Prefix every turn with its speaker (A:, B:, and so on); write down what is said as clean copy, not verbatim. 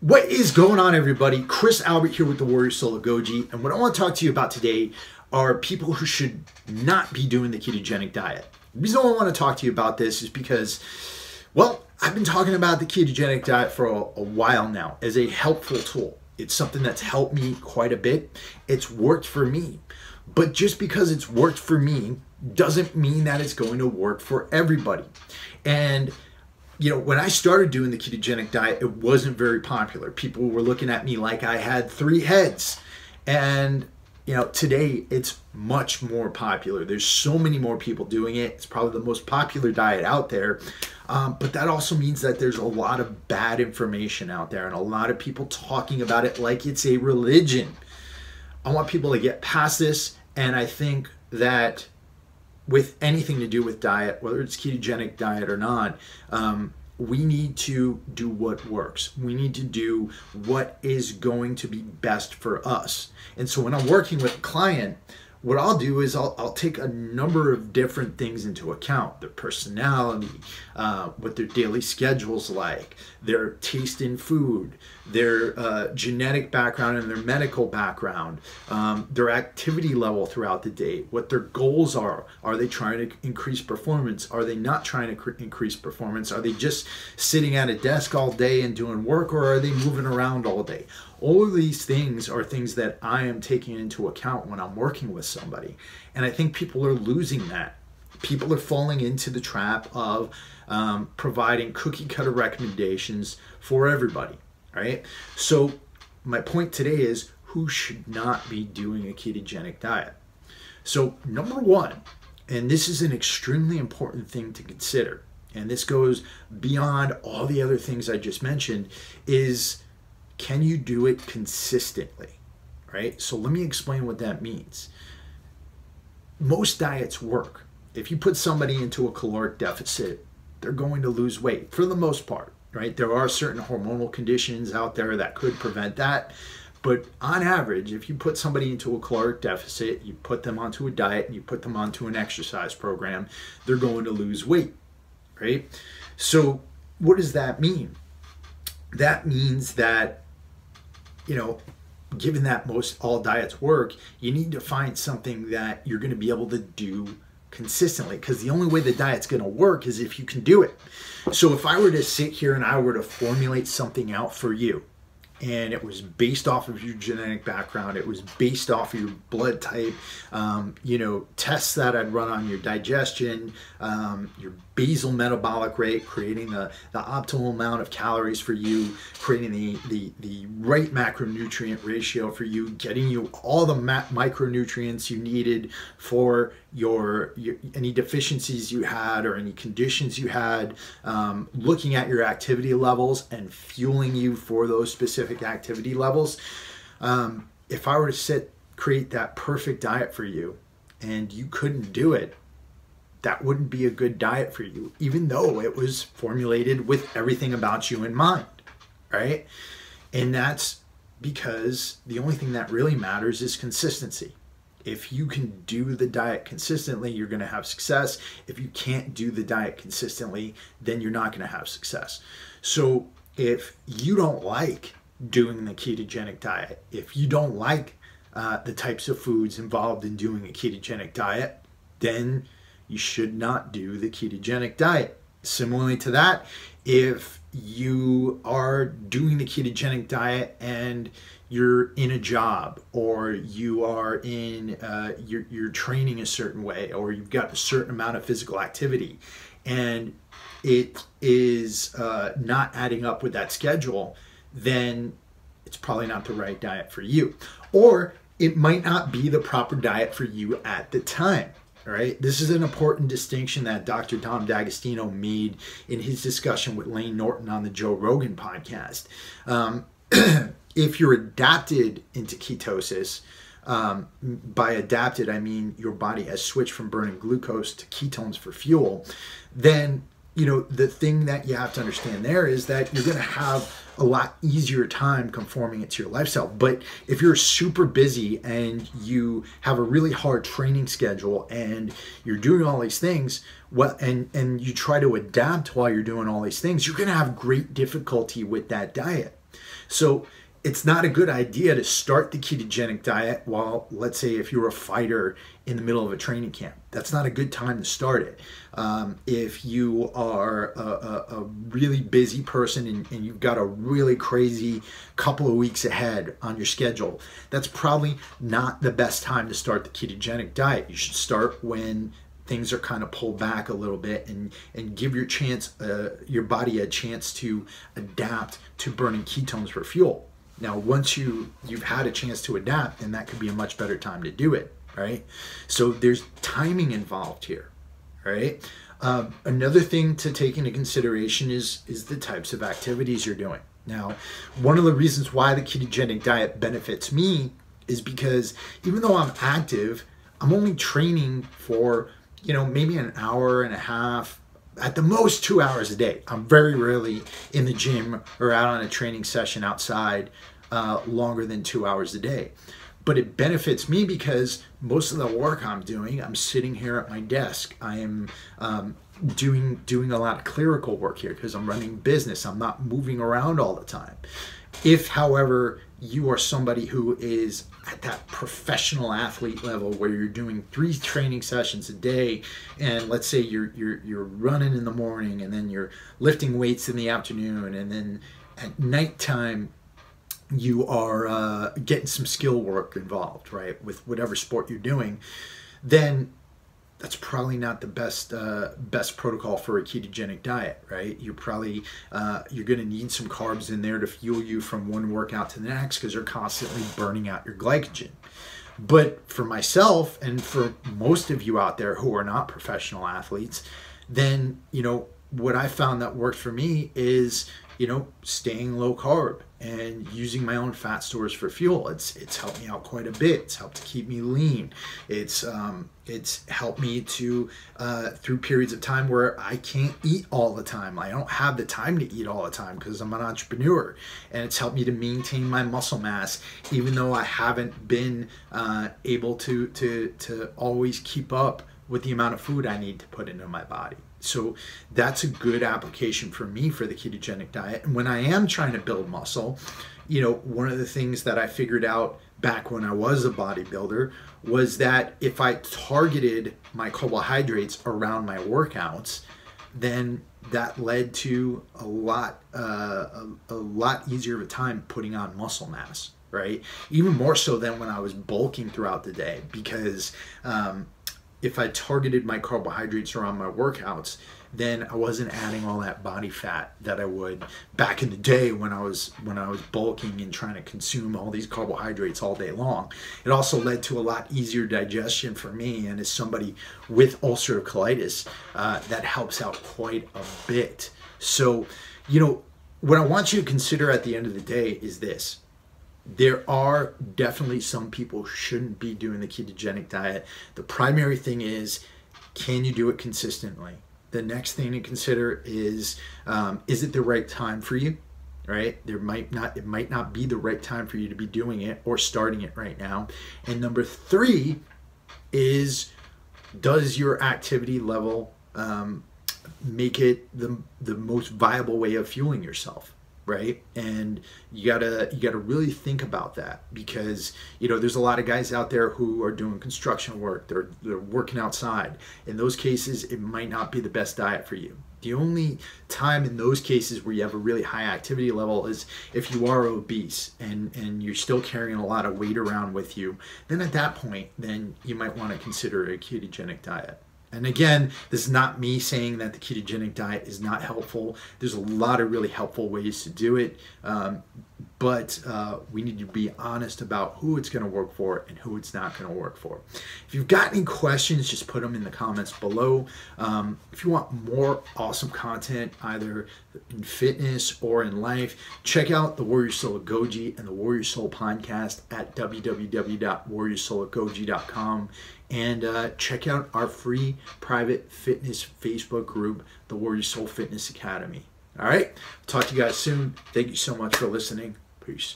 A: What is going on, everybody? Chris Albert here with the Warrior Soul of Goji, and what I want to talk to you about today are people who should not be doing the ketogenic diet. The reason I want to talk to you about this is because, well, I've been talking about the ketogenic diet for a while now as a helpful tool. It's something that's helped me quite a bit. It's worked for me. But just because it's worked for me doesn't mean that it's going to work for everybody. And when I started doing the ketogenic diet, it wasn't very popular. People were looking at me like I had 3 heads. And, today it's much more popular. There's so many more people doing it. It's probably the most popular diet out there. But that also means that there's a lot of bad information out there and a lot of people talking about it like it's a religion. I want people to get past this. And I think that with anything to do with diet, whether it's ketogenic diet or not, we need to do what works. We need to do what is going to be best for us. And so when I'm working with a client, what I'll do is I'll take a number of different things into account: their personality, what their daily schedule's like, their taste in food, their genetic background and their medical background, their activity level throughout the day, what their goals are. Are they trying to increase performance? Are they not trying to increase performance? Are they just sitting at a desk all day and doing work, or are they moving around all day? All of these things are things that I am taking into account when I'm working with somebody. And I think people are losing that. People are falling into the trap of providing cookie cutter recommendations for everybody, right? So my point today is, who should not be doing a ketogenic diet? So number one, and this is an extremely important thing to consider, and this goes beyond all the other things I just mentioned, is can you do it consistently, right? So let me explain what that means. Most diets work. If you put somebody into a caloric deficit, they're going to lose weight for the most part, right? There are certain hormonal conditions out there that could prevent that. But on average, if you put somebody into a caloric deficit, you put them onto a diet, and you put them onto an exercise program, they're going to lose weight, right? So what does that mean? That means that, given that most all diets work, you need to find something that you're going to be able to do consistently, because the only way the diet's going to work is if you can do it. So if I were to sit here and I were to formulate something out for you, and it was based off of your genetic background, it was based off of your blood type, tests that I'd run on your digestion, your basal metabolic rate, creating the optimal amount of calories for you, creating the right macronutrient ratio for you, getting you all the micronutrients you needed for your any deficiencies you had or any conditions you had, looking at your activity levels and fueling you for those specific activity levels. If I were to create that perfect diet for you and you couldn't do it, that wouldn't be a good diet for you, even though it was formulated with everything about you in mind, right? And that's because the only thing that really matters is consistency. If you can do the diet consistently, you're going to have success. If you can't do the diet consistently, then you're not going to have success. So if you don't like doing the ketogenic diet, if you don't like the types of foods involved in doing a ketogenic diet, then you should not do the ketogenic diet. Similarly to that, if you are doing the ketogenic diet and you're in a job, or you are in you're training a certain way, or you've got a certain amount of physical activity, and it is not adding up with that schedule, then it's probably not the right diet for you, or it might not be the proper diet for you at the time. All right, this is an important distinction that Dr. Dom D'Agostino made in his discussion with Lane Norton on the Joe Rogan podcast. If you're adapted into ketosis, by adapted, I mean your body has switched from burning glucose to ketones for fuel, then the thing that you have to understand there is that you're going to have a lot easier time conforming it to your lifestyle. But if you're super busy and you have a really hard training schedule and you're doing all these things, well, and you try to adapt while you're doing all these things, you're going to have great difficulty with that diet. So it's not a good idea to start the ketogenic diet while, let's say, if you're a fighter in the middle of a training camp. That's not a good time to start it. If you are a really busy person and you've got a really crazy couple of weeks ahead on your schedule, that's probably not the best time to start the ketogenic diet. You should start when things are kind of pulled back a little bit and give your body a chance to adapt to burning ketones for fuel. Now, once you've had a chance to adapt, then that could be a much better time to do it, right? So there's timing involved here, right? Another thing to take into consideration is the types of activities you're doing. Now, one of the reasons why the ketogenic diet benefits me is because even though I'm active, I'm only training for, maybe an hour and a half, at the most 2 hours a day. I'm very rarely in the gym or out on a training session outside longer than 2 hours a day. But it benefits me because most of the work I'm doing, I'm sitting here at my desk. I am doing a lot of clerical work here because I'm running business. I'm not moving around all the time. If, however, you are somebody who is at that professional athlete level where you're doing 3 training sessions a day, and let's say you're running in the morning, and then you're lifting weights in the afternoon, and then at nighttime you are getting some skill work involved, right, with whatever sport you're doing, then that's probably not the best protocol for a ketogenic diet, right? You're probably you're going to need some carbs in there to fuel you from one workout to the next because you're constantly burning out your glycogen. But for myself and for most of you out there who are not professional athletes, then what I found that worked for me is staying low carb and using my own fat stores for fuel. It's helped me out quite a bit. It's helped to keep me lean. It's helped me to through periods of time where I can't eat all the time. I don't have the time to eat all the time because I'm an entrepreneur, and it's helped me to maintain my muscle mass even though I haven't been able to always keep up with the amount of food I need to put into my body. So that's a good application for me for the ketogenic diet. And when I am trying to build muscle, one of the things that I figured out back when I was a bodybuilder was that if I targeted my carbohydrates around my workouts, then that led to a lot easier of a time putting on muscle mass, right? Even more so than when I was bulking throughout the day, because if I targeted my carbohydrates around my workouts, then I wasn't adding all that body fat that I would back in the day when I was bulking and trying to consume all these carbohydrates all day long. It also led to a lot easier digestion for me, and as somebody with ulcerative colitis, that helps out quite a bit. So, what I want you to consider at the end of the day is this. There are definitely some people who shouldn't be doing the ketogenic diet. The primary thing is, can you do it consistently? The next thing to consider is it the right time for you? Right? It might not be the right time for you to be doing it or starting it right now. And number 3 is, does your activity level make it the most viable way of fueling yourself? Right? And you gotta really think about that, because there's a lot of guys out there who are doing construction work, they're working outside. In those cases, it might not be the best diet for you. The only time in those cases where you have a really high activity level is if you are obese and you're still carrying a lot of weight around with you. Then at that point, then you might want to consider a ketogenic diet. And again, this is not me saying that the ketogenic diet is not helpful. There's a lot of really helpful ways to do it, but we need to be honest about who it's going to work for and who it's not going to work for. If you've got any questions, just put them in the comments below. If you want more awesome content, either in fitness or in life, check out the Warrior Soul of Goji and the Warrior Soul podcast at www.warriorsoulofgoji.com. And check out our free private fitness Facebook group, the Warrior Soul Fitness Academy. All right, talk to you guys soon. Thank you so much for listening. Peace.